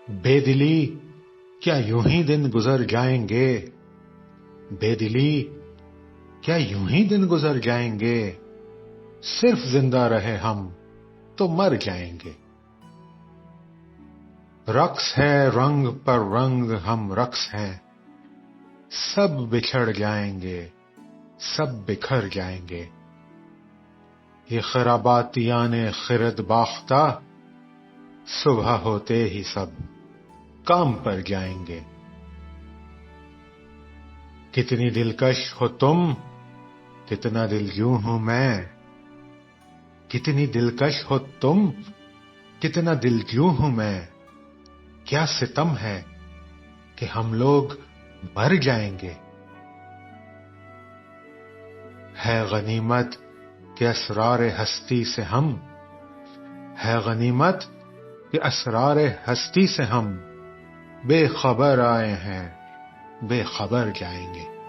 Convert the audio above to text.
بے دلی کیا یوں ہی دن گزر جائیں گے؟ بے دلی کیا یوں ہی دن گزر جائیں گے؟ صرف زندہ رہے ہم تو مر جائیں گے۔ رقص ہے رنگ پر رنگ، ہم رقص ہیں، سب بچھڑ جائیں گے، سب بکھر جائیں گے۔ یہ خراباتیان خرد باختہ صبح ہوتے ہی سب کام پر جائیں گے۔ کتنی دلکش ہو تم، کتنا دلجو ہوں میں، کتنی دلکش ہو تم، کتنا دلجو ہوں میں۔ کیا ستم ہے کہ ہم لوگ مر جائیں گے۔ ہے غنیمت کہ اسرار ہستی سے ہم، ہے غنیمت کہ اسرار ہستی سے ہم بے خبر آئے ہیں، بے خبر جائیں گے۔